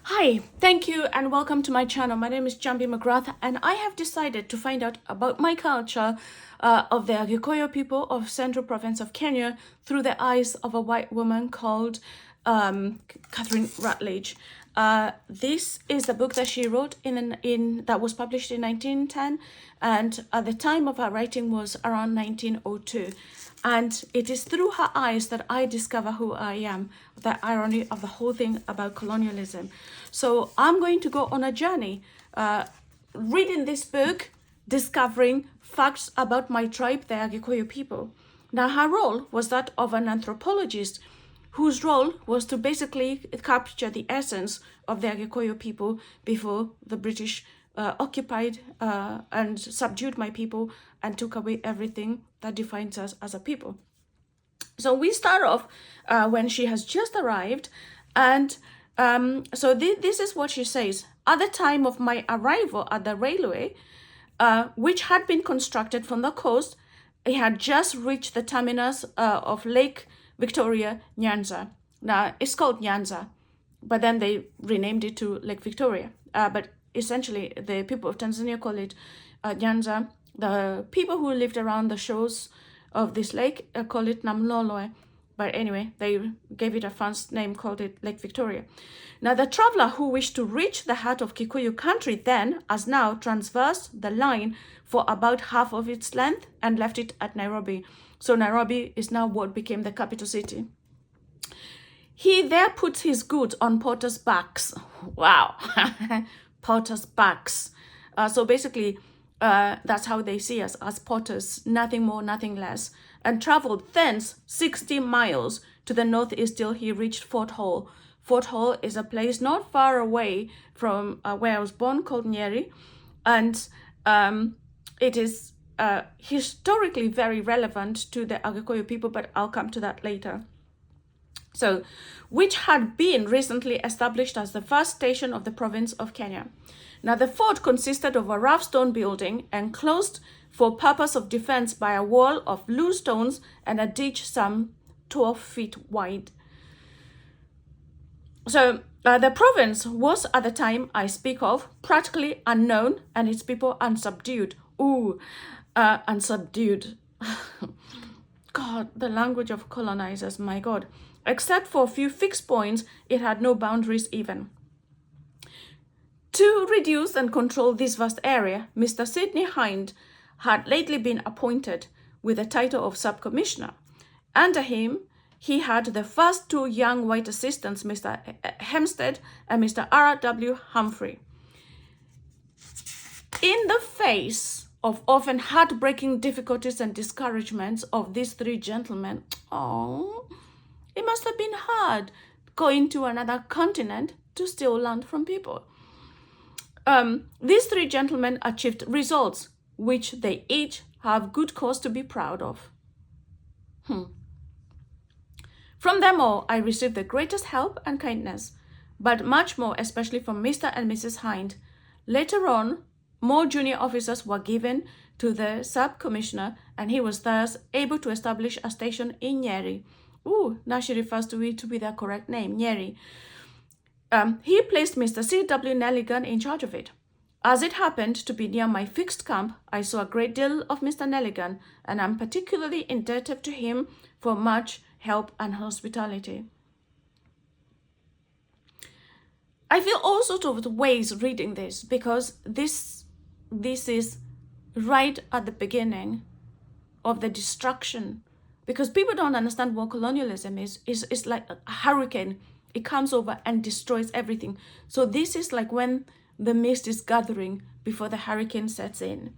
Hi, thank you and welcome to my channel. My name is Jambi McGrath and I have decided to find out about my culture of the Agikuyu people of Central Province of Kenya through the eyes of a white woman called Catherine Rutledge. This is the book that she wrote that was published in 1910, and at the time of her writing was around 1902. And it is through her eyes that I discover who I am, the irony of the whole thing about colonialism. So I'm going to go on a journey reading this book, discovering facts about my tribe, the Agikuyu people. Now, her role was that of an anthropologist, whose role was to basically capture the essence of the Agikuyu people before the British occupied and subdued my people and took away everything that defines us as a people. So we start off when she has just arrived, and this is what she says. At the time of my arrival at the railway, which had been constructed from the coast, it had just reached the terminus of Lake Victoria, Nyanza. Now, it's called Nyanza, but then they renamed it to Lake Victoria. But essentially, the people of Tanzania call it Nyanza. The people who lived around the shores of this lake call it Namlolwe. But anyway, they gave it a fancy name, called it Lake Victoria. Now, the traveler who wished to reach the heart of Kikuyu country then, as now, traversed the line for about half of its length and left it at Nairobi. So Nairobi is now what became the capital city. He there puts his goods on porters' backs. Wow, porters' backs. So basically, that's how they see us, as porters, nothing more, nothing less. And traveled thence 60 miles to the northeast till he reached Fort Hall. Fort Hall is a place not far away from where I was born, called Nyeri. And it is historically very relevant to the Agikuyu people, but I'll come to that later. So, which had been recently established as the first station of the province of Kenya. Now, the fort consisted of a rough stone building enclosed for purpose of defense by a wall of loose stones and a ditch some 12 feet wide. So, the province was, at the time I speak of, practically unknown and its people unsubdued. Unsubdued. God, the language of colonizers, my God. Except for a few fixed points, it had no boundaries even. To reduce and control this vast area, Mr. Sidney Hind had lately been appointed with the title of sub-commissioner. Under him, he had the first two young white assistants, Mr. Hempstead and Mr. R.W. Humphrey. In the face of often heartbreaking difficulties and discouragements of these three gentlemen, it must have been hard going to another continent to steal land from people. These three gentlemen achieved results which they each have good cause to be proud of. From them all, I received the greatest help and kindness, but much more especially from Mr. and Mrs. Hind. Later on, more junior officers were given to the sub-commissioner, and he was thus able to establish a station in Nyeri. Now she refers to it with the correct name, Nyeri. He placed Mr. C.W. Nelligan in charge of it. As it happened to be near my fixed camp, I saw a great deal of Mr. Nelligan, and I'm particularly indebted to him for much help and hospitality. I feel all sorts of ways reading this, because this is right at the beginning of the destruction. Because people don't understand what colonialism is. It's like a hurricane. It comes over and destroys everything. So this is like when the mist is gathering before the hurricane sets in.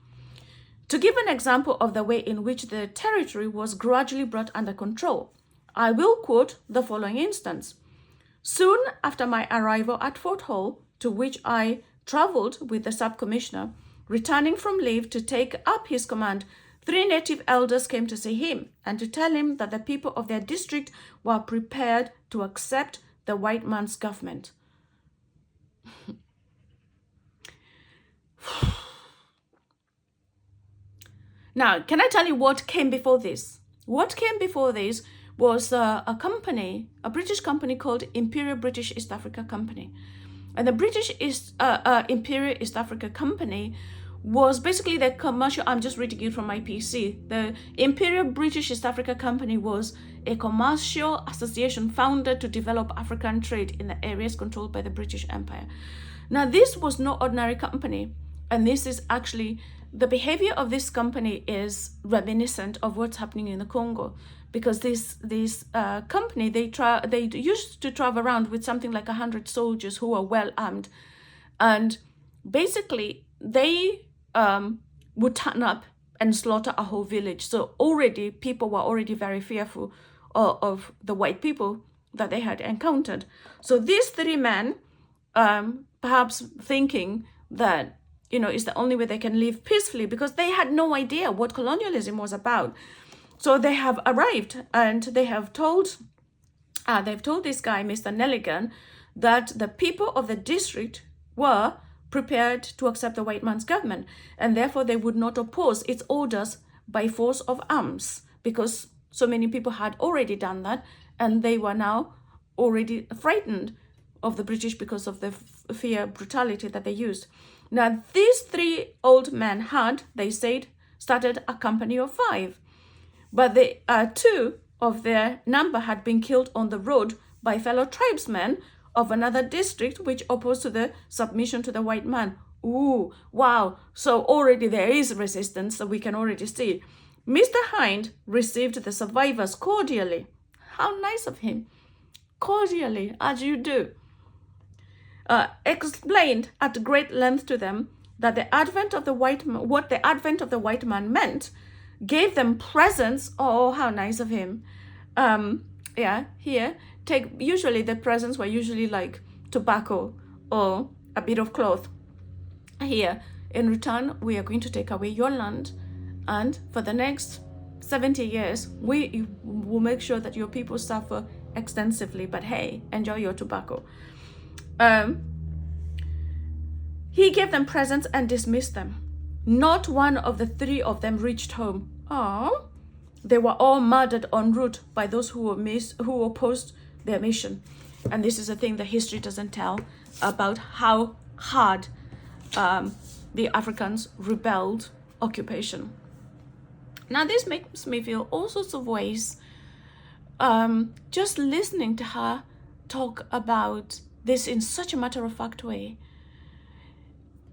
To give an example of the way in which the territory was gradually brought under control, I will quote the following instance. Soon after my arrival at Fort Hall, to which I traveled with the sub-commissioner, returning from leave to take up his command, 3 native elders came to see him and to tell him that the people of their district were prepared to accept the white man's government. Now, can I tell you what came before this? What came before this was a British company called Imperial British East Africa Company. And the British Imperial East Africa Company was basically the commercial, I'm just reading it from my PC. The Imperial British East Africa Company was a commercial association founded to develop African trade in the areas controlled by the British Empire. Now, this was no ordinary company, and this is actually, the behavior of this company is reminiscent of what's happening in the Congo, because this company, they used to travel around with something like 100 soldiers who are well armed, and basically they would turn up and slaughter a whole village. So already people were already very fearful of the white people that they had encountered. So these three men, perhaps thinking that, you know, it's the only way they can live peacefully, because they had no idea what colonialism was about. So they have arrived and they have told, they've told this guy, Mr. Nelligan, that the people of the district were prepared to accept the white man's government, and therefore they would not oppose its orders by force of arms, because so many people had already done that, and they were now already frightened of the British because of the fear, brutality that they used. Now, these three old men had, they said, started a company of 5, but the 2 of their number had been killed on the road by fellow tribesmen of another district which opposed to the submission to the white man. Ooh, wow. So already there is resistance, so we can already see. Mr. Hind received the survivors cordially. How nice of him. Cordially, as you do. Explained at great length to them that the advent of the white man, what the advent of the white man meant, gave them presents. Oh, how nice of him. Here, usually the presents were usually like tobacco or a bit of cloth. Here, in return, we are going to take away your land, and for the next 70 years, we will make sure that your people suffer extensively, but hey, enjoy your tobacco. He gave them presents and dismissed them. Not one of the 3 of them reached home. Oh, they were all murdered en route by those who opposed their mission. And this is a thing that history doesn't tell about how hard the Africans rebelled occupation. Now, this makes me feel all sorts of ways, just listening to her talk about this in such a matter-of-fact way.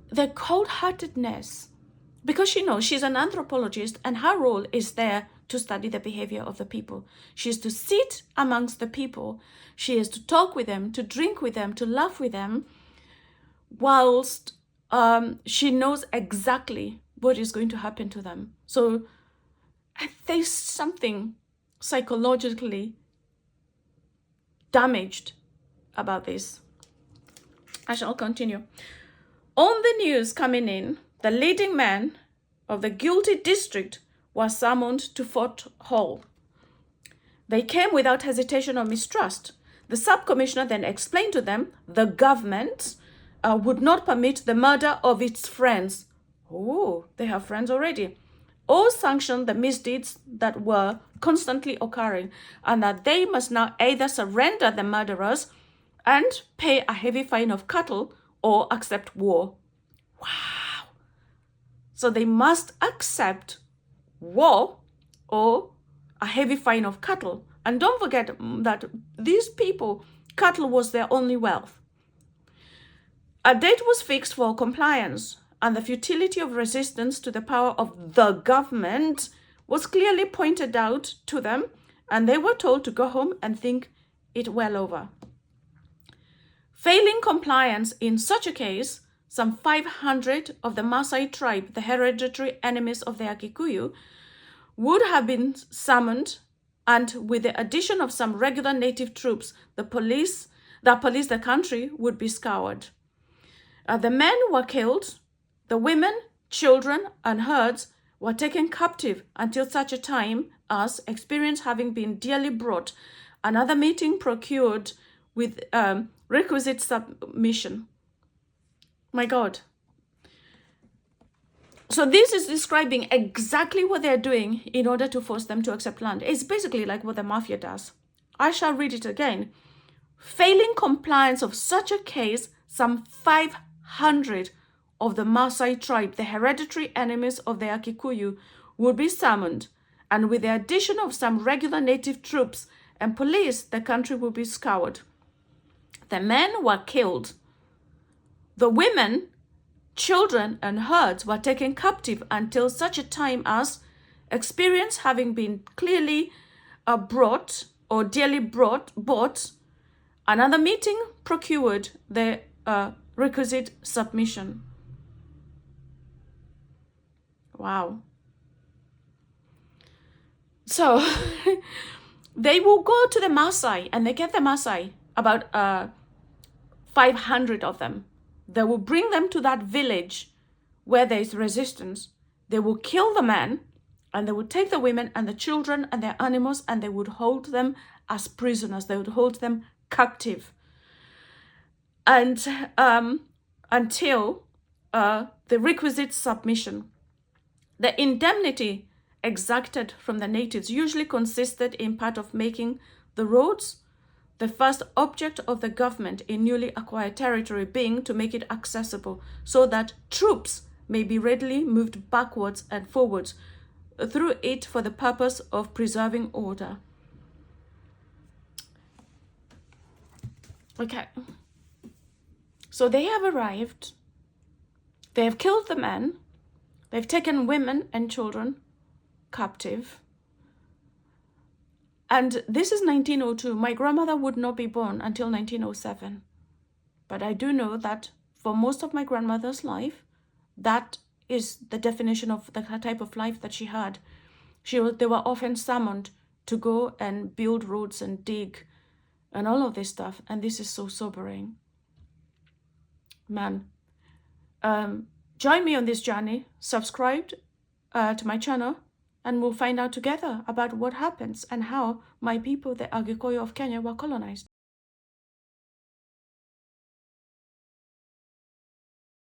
The cold-heartedness, because she knows she's an anthropologist and her role is there to study the behavior of the people. She is to sit amongst the people. She is to talk with them, to drink with them, to laugh with them, whilst she knows exactly what is going to happen to them. So there's something psychologically damaged about this. I shall continue. On the news coming in, the leading men of the guilty district were summoned to Fort Hall. They came without hesitation or mistrust. The sub-commissioner then explained to them the government would not permit the murder of its friends. Oh, they have friends already. Or sanction the misdeeds that were constantly occurring, and that they must now either surrender the murderers and pay a heavy fine of cattle or accept war. Wow. So they must accept war or a heavy fine of cattle. And don't forget that these people, cattle was their only wealth. A date was fixed for compliance, and the futility of resistance to the power of the government was clearly pointed out to them, and they were told to go home and think it well over. Failing compliance in such a case, some 500 of the Maasai tribe, the hereditary enemies of the Akikuyu, would have been summoned, and with the addition of some regular native troops, the police the country would be scoured. The men were killed. The women, children, and herds were taken captive until such a time as, experience having been dearly brought, another meeting procured with requisite submission. My God. So this is describing exactly what they're doing in order to force them to accept land. It's basically like what the mafia does. I shall read it again. Failing compliance of such a case, some 500 of the Maasai tribe, the hereditary enemies of the Kikuyu, would be summoned, and with the addition of some regular native troops and police, the country would be scoured. The men were killed. The women, children, and herds were taken captive until such a time as experience having been clearly brought or dearly bought, another meeting procured the requisite submission. Wow. So they will go to the Maasai, and they get the Maasai, about 500 of them. They will bring them to that village where there is resistance. They will kill the men, and they would take the women and the children and their animals, and they would hold them as prisoners. They would hold them captive. And until the requisite submission. The indemnity exacted from the natives usually consisted in part of making the roads the first object of the government in newly acquired territory, being to make it accessible so that troops may be readily moved backwards and forwards through it for the purpose of preserving order. Okay. So they have arrived. They have killed the men. They've taken women and children captive. And this is 1902. My grandmother would not be born until 1907. But I do know that for most of my grandmother's life, that is the definition of the type of life that she had. They were often summoned to go and build roads and dig and all of this stuff. And this is so sobering. Man, join me on this journey. Subscribe to my channel, and we'll find out together about what happens and how my people, the Agikuyu of Kenya, were colonized.